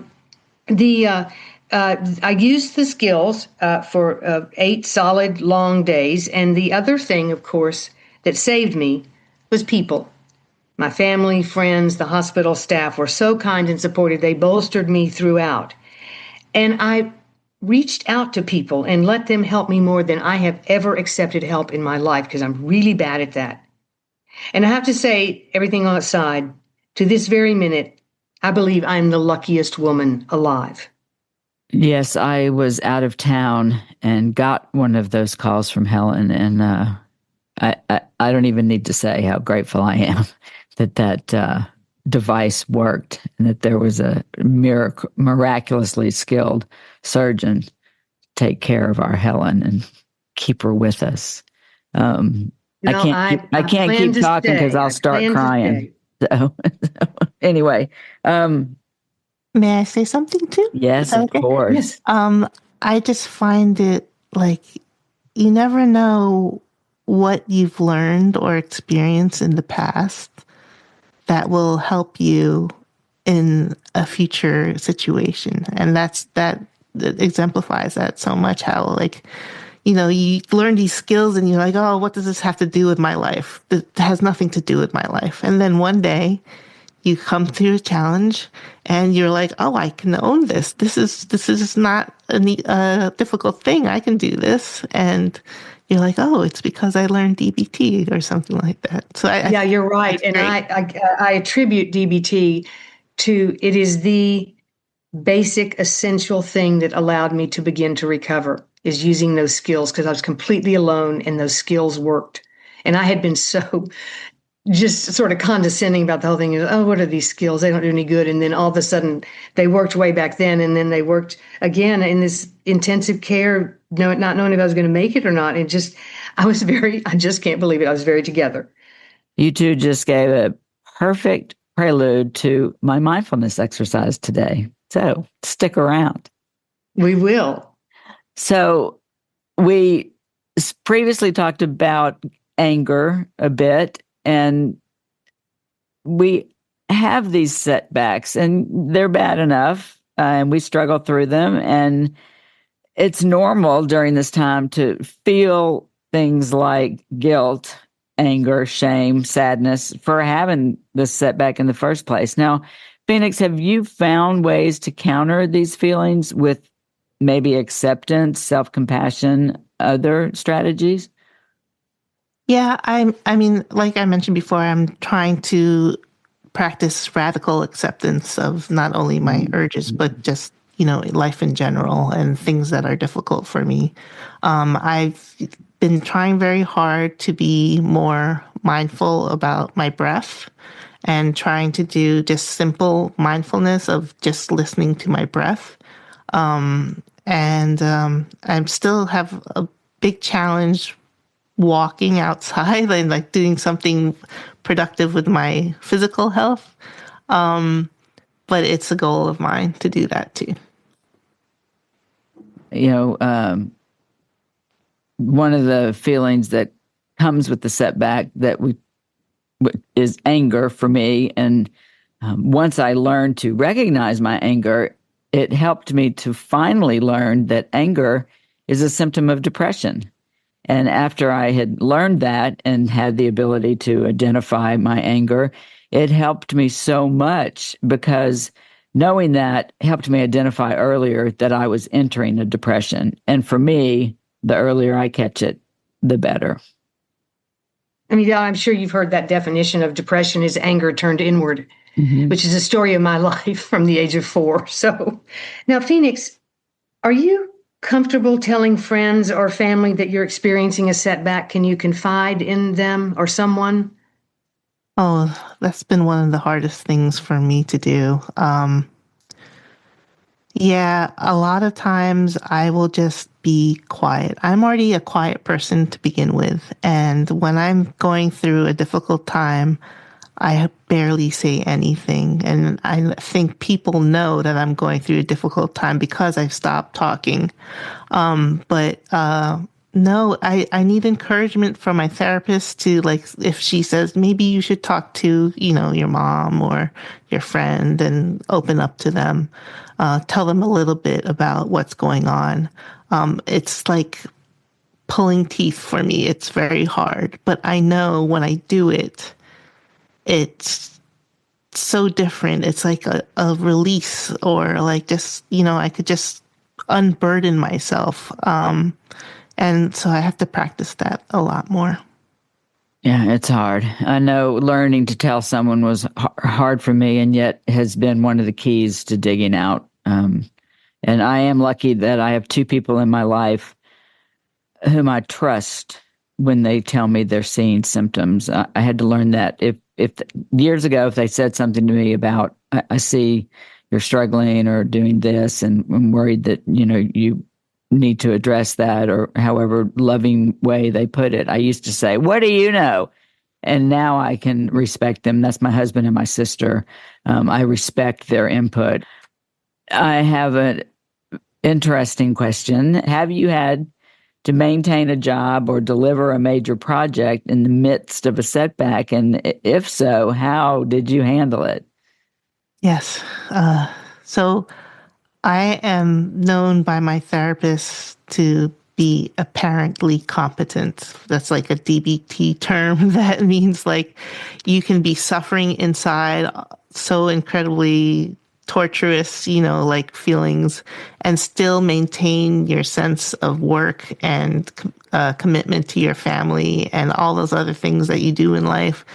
used the skills for 8 solid long days. And the other thing, of course, that saved me was people. My family, friends, the hospital staff were so kind and supportive. They bolstered me throughout. And I reached out to people and let them help me more than I have ever accepted help in my life, because I'm really bad at that. And I have to say, everything aside, to this very minute, I believe I'm the luckiest woman alive.
Yes, I was out of town and got one of those calls from Helen, and I don't even need to say how grateful I am that device worked and that there was a miraculously skilled surgeon take care of our Helen and keep her with us. I can't keep talking because I'll start crying. So anyway,
may I say something too?
Yes, of course.
Yes.
I just find it like you never know what you've learned or experienced in the past that will help you in a future situation. And that exemplifies that so much, how you learn these skills and you're like, oh, what does this have to do with my life? It has nothing to do with my life. And then one day you come to a challenge and you're like, oh, I can own this. This is not a difficult thing. I can do this. And you're like, oh, it's because I learned DBT or something like that. So
yeah, you're right. And I attribute DBT to, it is the basic essential thing that allowed me to begin to recover, is using those skills, because I was completely alone and those skills worked. And I had been so just sort of condescending about the whole thing. Oh, what are these skills? They don't do any good. And then all of a sudden they worked way back then. And then they worked again in this intensive care, not knowing if I was going to make it or not. I just can't believe it. I was very together.
You two just gave a perfect prelude to my mindfulness exercise today. So stick around.
We will.
So we previously talked about anger a bit, and we have these setbacks and they're bad enough, and we struggle through them. And it's normal during this time to feel things like guilt, anger, shame, sadness for having this setback in the first place. Now, Phoenix, have you found ways to counter these feelings with maybe acceptance, self-compassion, other strategies?
Yeah, I mean, like I mentioned before, I'm trying to practice radical acceptance of not only my urges, but just, life in general and things that are difficult for me. I've been trying very hard to be more mindful about my breath and trying to do just simple mindfulness of just listening to my breath. I still have a big challenge walking outside and like doing something productive with my physical health. But it's a goal of mine to do that too.
One of the feelings that comes with the setback that we is anger for me. And once I learned to recognize my anger, it helped me to finally learn that anger is a symptom of depression. And after I had learned that and had the ability to identify my anger, it helped me so much, because knowing that helped me identify earlier that I was entering a depression. And for me, the earlier I catch it, the better.
I mean, I'm sure you've heard that definition of depression is anger turned inward, which is a story of my life from the age of 4. So now, Phoenix, are you comfortable telling friends or family that you're experiencing a setback? Can you confide in them or someone?
Oh, that's been one of the hardest things for me to do. Yeah, a lot of times I will just be quiet. I'm already a quiet person to begin with. And when I'm going through a difficult time, I barely say anything. And I think people know that I'm going through a difficult time because I've stopped talking. No, I need encouragement from my therapist to, like, if she says, maybe you should talk to, your mom or your friend and open up to them, tell them a little bit about what's going on. It's like pulling teeth for me. It's very hard, but I know when I do it, it's so different. It's like a release, or like just, I could just unburden myself. And so I have to practice that a lot more.
Yeah, it's hard. I know learning to tell someone was hard for me, and yet has been one of the keys to digging out. And I am lucky that I have 2 people in my life whom I trust when they tell me they're seeing symptoms. I had to learn that if years ago, if they said something to me about, I see you're struggling or doing this, and I'm worried that, you need to address that, or however loving way they put it, I used to say, what do you know? And now I can respect them. That's my husband and my sister. I respect their input. I have an interesting question. Have you had to maintain a job or deliver a major project in the midst of a setback? And if so, how did you handle it?
Yes. So I am known by my therapist to be apparently competent. That's like a DBT term. That means like you can be suffering inside, so incredibly torturous, like feelings, and still maintain your sense of work and commitment to your family and all those other things that you do in life.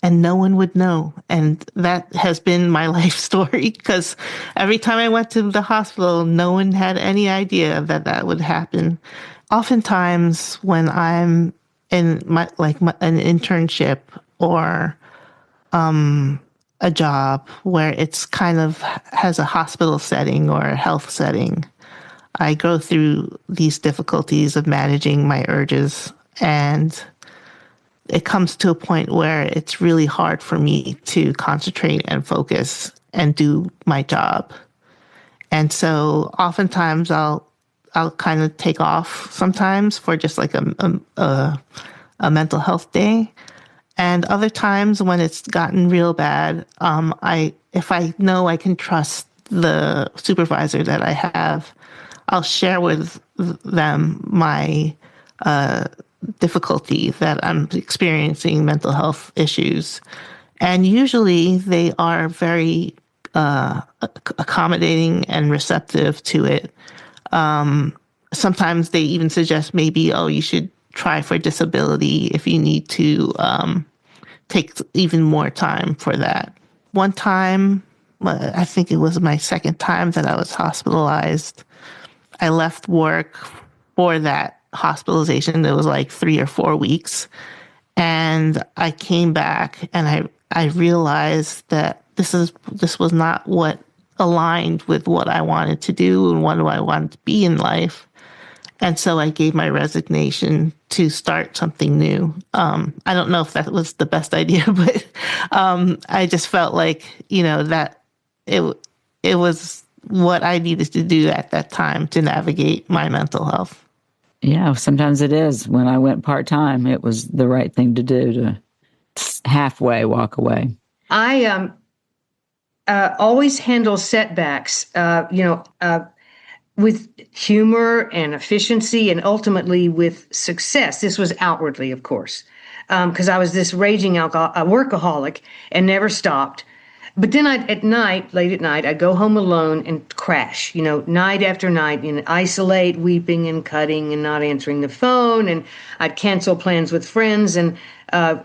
And no one would know. And that has been my life story, because every time I went to the hospital, no one had any idea that would happen. Oftentimes when I'm in an internship or a job where it's kind of has a hospital setting or a health setting, I go through these difficulties of managing my urges, and it comes to a point where it's really hard for me to concentrate and focus and do my job. And so oftentimes I'll kind of take off sometimes for just like a mental health day. And other times when it's gotten real bad, if I know I can trust the supervisor that I have, I'll share with them my difficulty that I'm experiencing mental health issues. And usually they are very accommodating and receptive to it. Sometimes they even suggest maybe, you should try for disability if you need to take even more time for that. One time, I think it was my second time that I was hospitalized, I left work for that hospitalization. It was like 3 or 4 weeks. And I came back and I realized that this was not what aligned with what I wanted to do and what I wanted to be in life. And so I gave my resignation to start something new. I don't know if that was the best idea, but I just felt like, that it was what I needed to do at that time to navigate my mental health.
Yeah, sometimes it is. When I went part-time, it was the right thing to do to halfway walk away?
I always handle setbacks, with humor and efficiency and ultimately with success. This was outwardly, of course, because I was this raging workaholic and never stopped. But then at night, late at night, I'd go home alone and crash, night after night, isolate, weeping and cutting and not answering the phone. And I'd cancel plans with friends and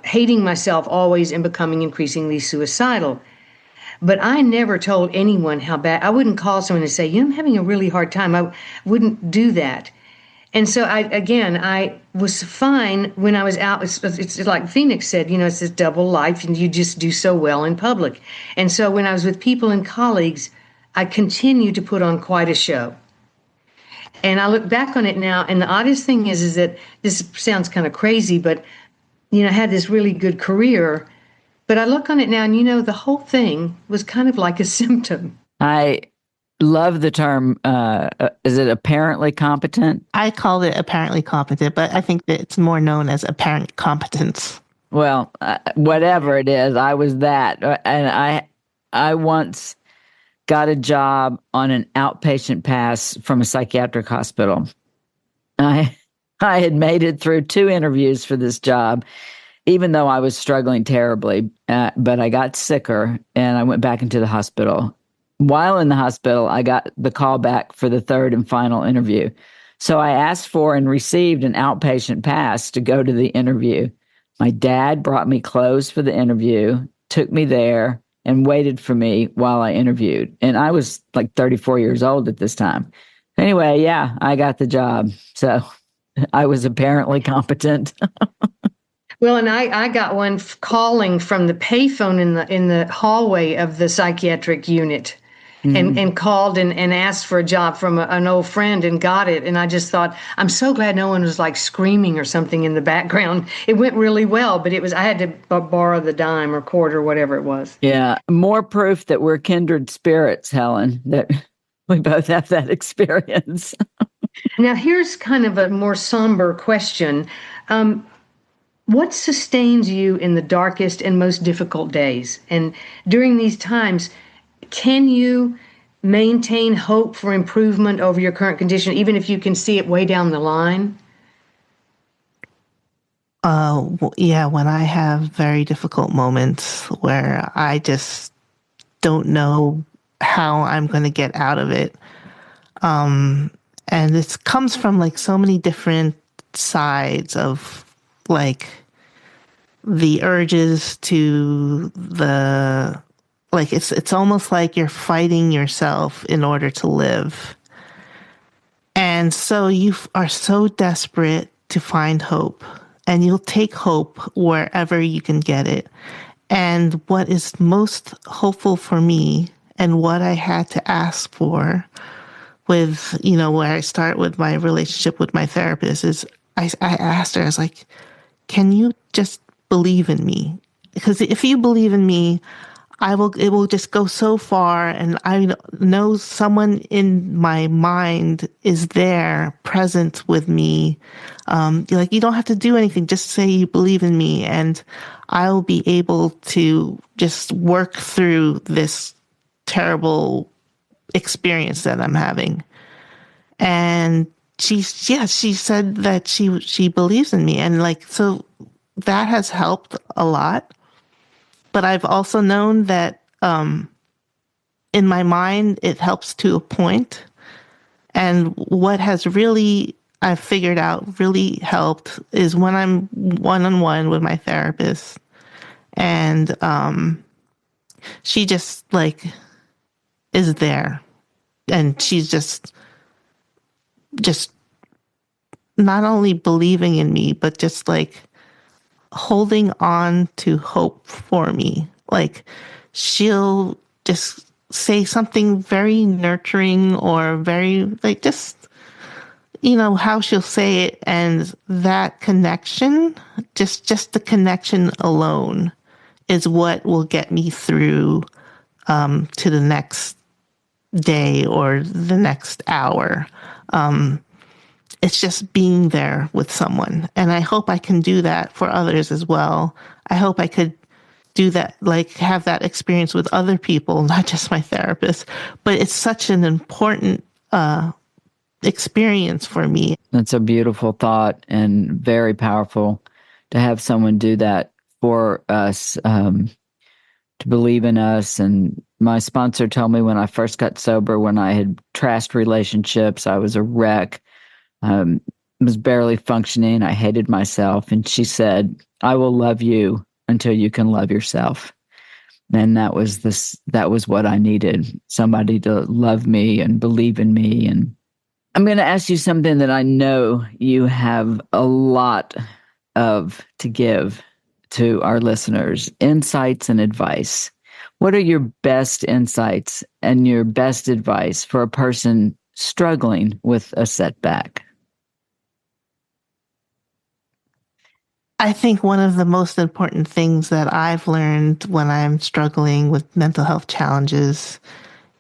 hating myself always and becoming increasingly suicidal. But I never told anyone how bad. I wouldn't call someone and say, I'm having a really hard time. I wouldn't do that. And so I was fine when I was out. It's like Phoenix said, it's this double life and you just do so well in public. And so when I was with people and colleagues, I continued to put on quite a show. And I look back on it now, and the oddest thing is that this sounds kind of crazy, but, I had this really good career. But I look on it now and, the whole thing was kind of like a symptom.
I love the term, is it apparently competent?
I call it apparently competent, but I think that it's more known as apparent competence.
Well, whatever it is, I was that. And I once got a job on an outpatient pass from a psychiatric hospital. I had made it through 2 interviews for this job, even though I was struggling terribly, but I got sicker and I went back into the hospital. While in the hospital, I got the call back for the 3rd and final interview. So I asked for and received an outpatient pass to go to the interview. My dad brought me clothes for the interview, took me there, and waited for me while I interviewed. And I was like 34 years old at this time. Anyway, yeah, I got the job. So I was apparently competent.
Well, and I got one calling from the payphone in the hallway of the psychiatric unit, and called and asked for a job from an old friend and got it. And I just thought, I'm so glad no one was like screaming or something in the background. It went really well, but I had to borrow the dime or quarter, whatever it was.
Yeah, more proof that we're kindred spirits, Helen, that we both have that experience.
Now, here's kind of a more somber question. What sustains you in the darkest and most difficult days? And during these times, can you maintain hope for improvement over your current condition, even if you can see it way down the line?
Yeah, when I have very difficult moments where I just don't know how I'm going to get out of it. And this comes from like so many different sides of like the urges to the, like it's almost like you're fighting yourself in order to live. And so you are so desperate to find hope, and you'll take hope wherever you can get it. And what is most hopeful for me, and what I had to ask for with, where I start with my relationship with my therapist, is I asked her, I was like, can you just believe in me? Because if you believe in me, it will just go so far, and I know someone in my mind is there, present with me. You don't have to do anything. Just say you believe in me, and I'll be able to just work through this terrible experience that I'm having. And she said that she believes in me, and so that has helped a lot. But I've also known that in my mind, it helps to a point. And what has really, I've figured out, really helped is when I'm one-on-one with my therapist. And she just is there. And she's just not only believing in me, but just holding on to hope for me. She'll just say something very nurturing or very how she'll say it, and that connection, just the connection alone is what will get me through to the next day or the next hour. it's just being there with someone. And I hope I can do that for others as well. I hope I could do that, like have that experience with other people, not just my therapist. But it's such an important experience for me.
That's a beautiful thought and very powerful to have someone do that for us, to believe in us. And my sponsor told me when I first got sober, when I had trashed relationships, I was a wreck, was barely functioning. I hated myself. And she said, I will love you until you can love yourself. And that was what I needed, somebody to love me and believe in me. And I'm going to ask you something that I know you have a lot of to give to our listeners, insights and advice. What are your best insights and your best advice for a person struggling with a setback?
I think one of the most important things that I've learned when I'm struggling with mental health challenges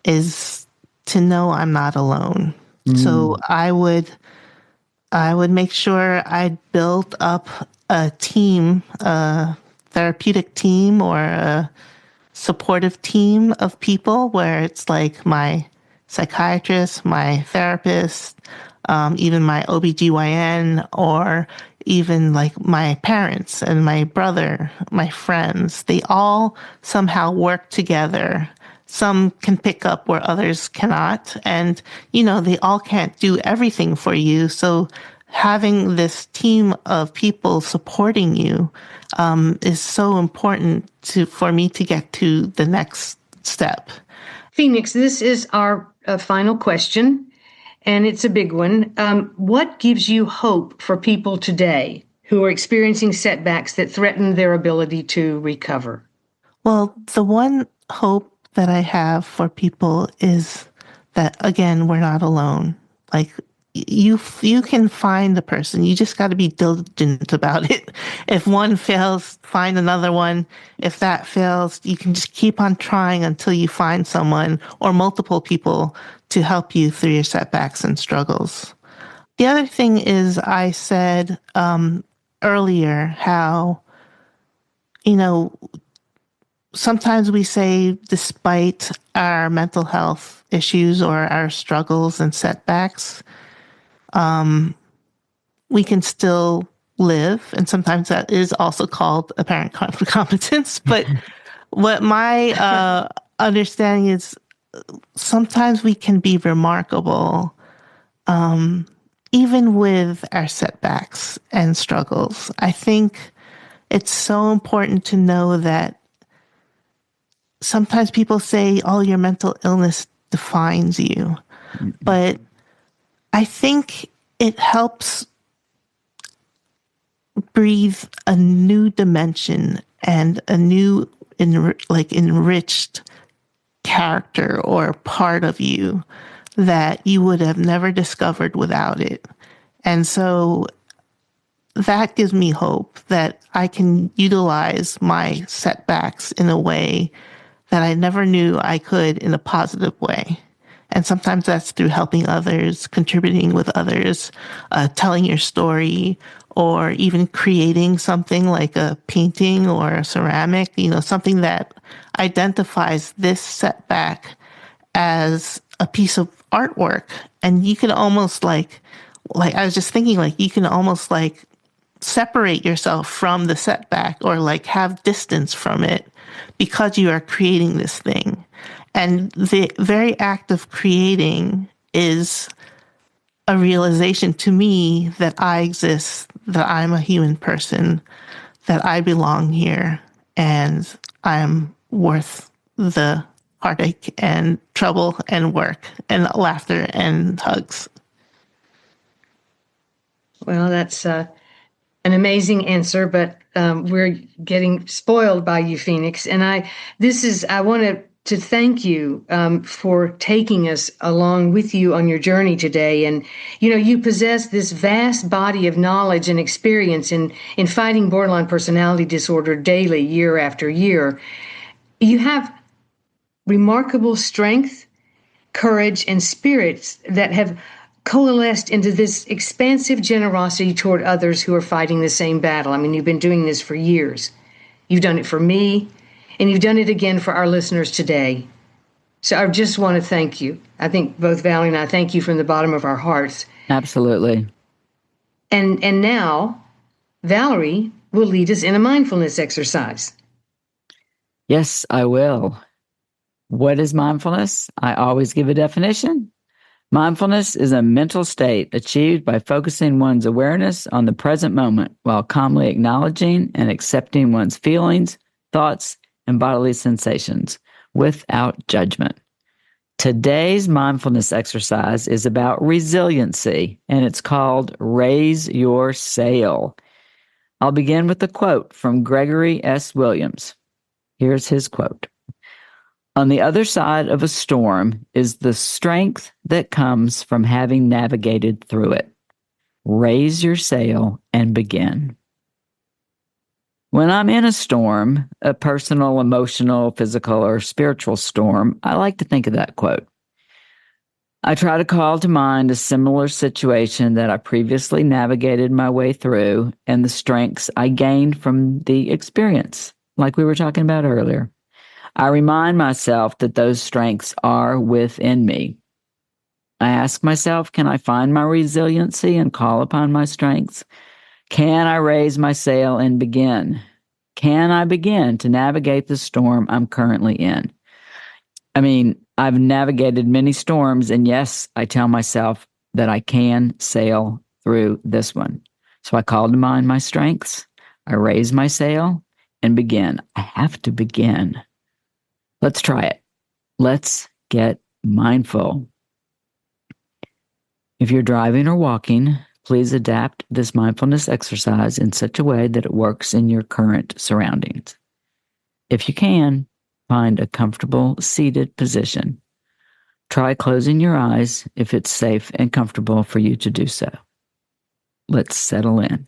is to know I'm not alone. So I would make sure I built up a team, a therapeutic team or a supportive team of people where it's like my psychiatrist, my therapist, even my OBGYN, or even like my parents and my brother, my friends. They all somehow work together. Some can pick up where others cannot. And, they all can't do everything for you. So having this team of people supporting you is so important for me to get to the next step.
Phoenix, this is our final question, and it's a big one. What gives you hope for people today who are experiencing setbacks that threaten their ability to recover?
Well, the one hope that I have for people is that, again, we're not alone. Like, you can find the person. You just got to be diligent about it. If one fails, find another one. If that fails, you can just keep on trying until you find someone or multiple people to help you through your setbacks and struggles. The other thing is, I said earlier how, sometimes we say despite our mental health issues or our struggles and setbacks, we can still live. And sometimes that is also called apparent competence. But what my understanding is, sometimes we can be remarkable, even with our setbacks and struggles. I think it's so important to know that sometimes people say, oh, your mental illness defines you. But I think it helps breathe a new dimension and a new enriched character or part of you that you would have never discovered without it. And so that gives me hope that I can utilize my setbacks in a way that I never knew I could in a positive way. And sometimes that's through helping others, contributing with others, telling your story, or even creating something like a painting or a ceramic, something that identifies this setback as a piece of artwork. And you can almost like I was just thinking, you can almost separate yourself from the setback or have distance from it because you are creating this thing. And the very act of creating is a realization to me that I exist, that I'm a human person, that I belong here, and I'm worth the heartache and trouble and work and laughter and hugs.
Well, that's an amazing answer, but we're getting spoiled by you, Phoenix. And I want to thank you for taking us along with you on your journey today. And, you possess this vast body of knowledge and experience in fighting borderline personality disorder daily, year after year. You have remarkable strength, courage, and spirits that have coalesced into this expansive generosity toward others who are fighting the same battle. I mean, you've been doing this for years. You've done it for me, and you've done it again for our listeners today. So I just want to thank you. I think both Valerie and I thank you from the bottom of our hearts.
Absolutely.
And now, Valerie will lead us in a mindfulness exercise.
Yes, I will. What is mindfulness? I always give a definition. Mindfulness is a mental state achieved by focusing one's awareness on the present moment while calmly acknowledging and accepting one's feelings, thoughts, and bodily sensations without judgment. Today's mindfulness exercise is about resiliency, and it's called Raise Your Sail. I'll begin with a quote from Gregory S. Williams. Here's his quote. On the other side of a storm is the strength that comes from having navigated through it. Raise your sail and begin. When I'm in a storm, a personal, emotional, physical, or spiritual storm, I like to think of that quote. I try to call to mind a similar situation that I previously navigated my way through and the strengths I gained from the experience, like we were talking about earlier. I remind myself that those strengths are within me. I ask myself, can I find my resiliency and call upon my strengths? Can I raise my sail and begin? Can I begin to navigate the storm I'm currently in? I mean, I've navigated many storms, and yes, I tell myself that I can sail through this one. So I call to mind my strengths, I raise my sail, and begin. I have to begin. Let's try it. Let's get mindful. If you're driving or walking, please adapt this mindfulness exercise in such a way that it works in your current surroundings. If you can, find a comfortable seated position. Try closing your eyes if it's safe and comfortable for you to do so. Let's settle in.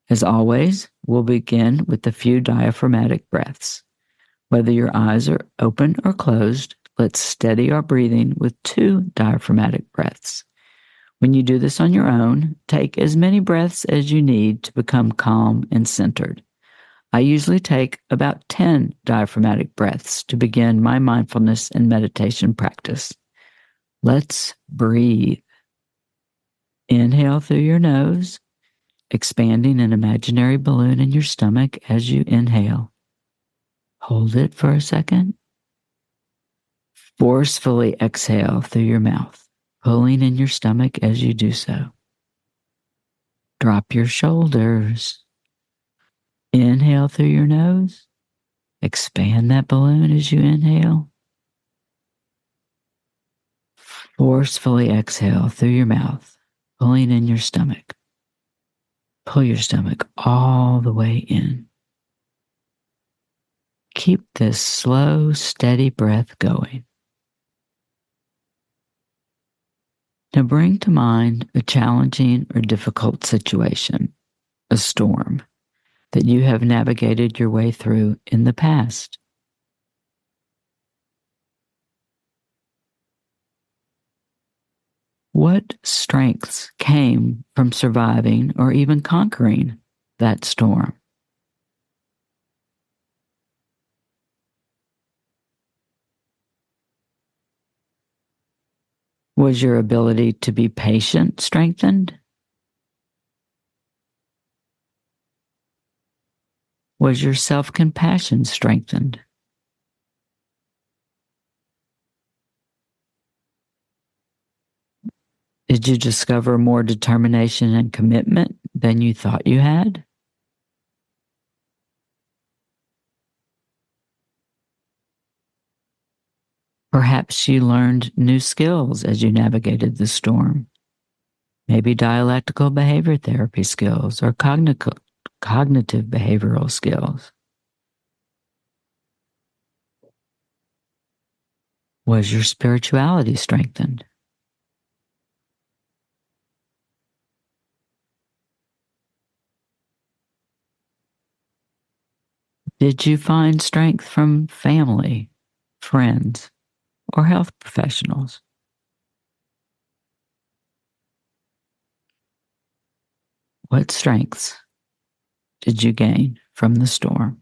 As always, we'll begin with a few diaphragmatic breaths. Whether your eyes are open or closed, let's steady our breathing with 2 diaphragmatic breaths. When you do this on your own, take as many breaths as you need to become calm and centered. I usually take about 10 diaphragmatic breaths to begin my mindfulness and meditation practice. Let's breathe. Inhale through your nose, expanding an imaginary balloon in your stomach as you inhale. Hold it for a second. Forcefully exhale through your mouth, pulling in your stomach as you do so. Drop your shoulders. Inhale through your nose. Expand that balloon as you inhale. Forcefully exhale through your mouth, pulling in your stomach. Pull your stomach all the way in. Keep this slow, steady breath going. Now bring to mind a challenging or difficult situation, a storm, that you have navigated your way through in the past. What strengths came from surviving or even conquering that storm? Was your ability to be patient strengthened? Was your self-compassion strengthened? Did you discover more determination and commitment than you thought you had? Perhaps you learned new skills as you navigated the storm. Maybe dialectical behavior therapy skills or cognitive behavioral skills. Was your spirituality strengthened? Did you find strength from family, friends, or health professionals? What strengths did you gain from the storm?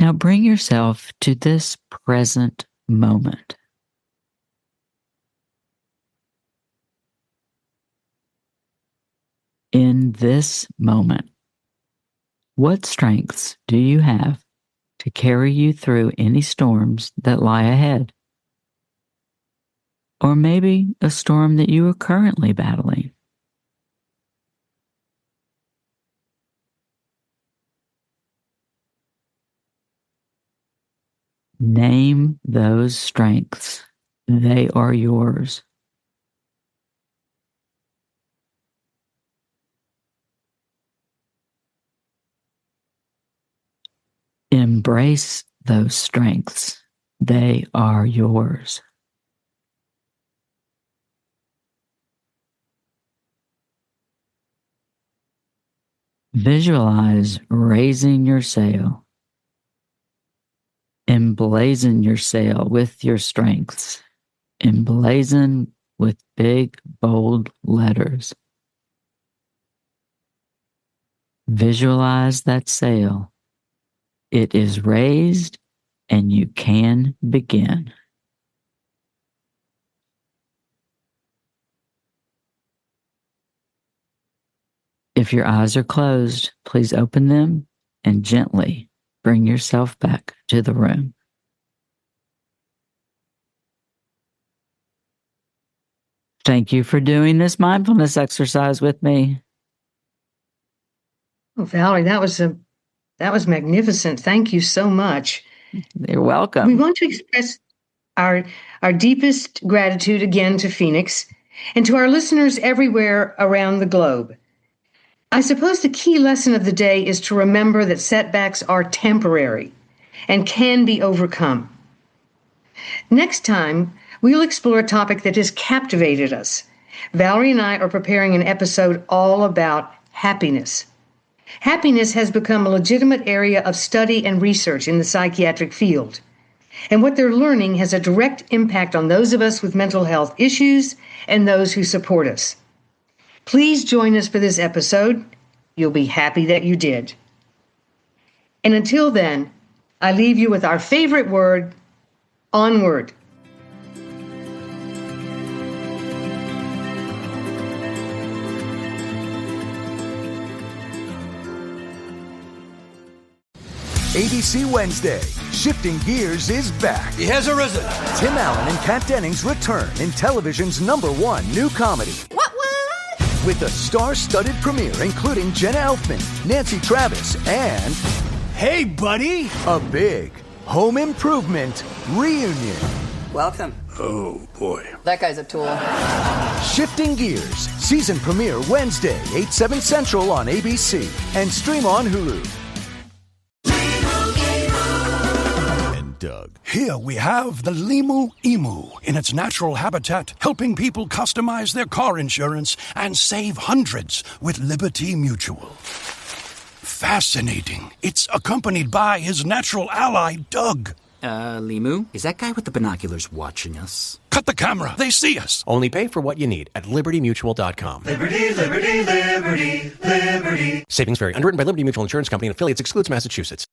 Now bring yourself to this present moment. In this moment, what strengths do you have to carry you through any storms that lie ahead? Or maybe a storm that you are currently battling. Name those strengths. They are yours. Embrace those strengths. They are yours. Visualize raising your sail. Emblazon your sail with your strengths. Emblazon with big, bold letters. Visualize that sail. It is raised and you can begin. If your eyes are closed, please open them and gently bring yourself back to the room. Thank you for doing this mindfulness exercise with me.
Oh, Valerie, that was magnificent. Thank you so much.
You're welcome.
We want to express our deepest gratitude again to Phoenix and to our listeners everywhere around the globe. I suppose the key lesson of the day is to remember that setbacks are temporary and can be overcome. Next time, we'll explore a topic that has captivated us. Valerie and I are preparing an episode all about happiness. Happiness has become a legitimate area of study and research in the psychiatric field. And what they're learning has a direct impact on those of us with mental health issues and those who support us. Please join us for this episode. You'll be happy that you did. And until then, I leave you with our favorite word, onward.
ABC Wednesday, Shifting Gears is back.
He has arisen.
Tim Allen and Kat Dennings return in television's #1 new comedy.
What?
With a star-studded premiere including Jenna Elfman, Nancy Travis, and...
Hey, buddy!
A big home improvement reunion.
Welcome.
Oh, boy.
That guy's a tool.
Shifting Gears, season premiere Wednesday, 8/7 Central on ABC, and stream on Hulu.
Doug. Here we have the Limu Emu in its natural habitat, helping people customize their car insurance and save hundreds with Liberty Mutual. Fascinating. It's accompanied by his natural ally, Doug.
Limu? Is that guy with the binoculars watching us?
Cut the camera. They see us.
Only pay for what you need at libertymutual.com.
Liberty, liberty, liberty, liberty.
Savings vary. Underwritten by Liberty Mutual Insurance Company and affiliates. Excludes Massachusetts.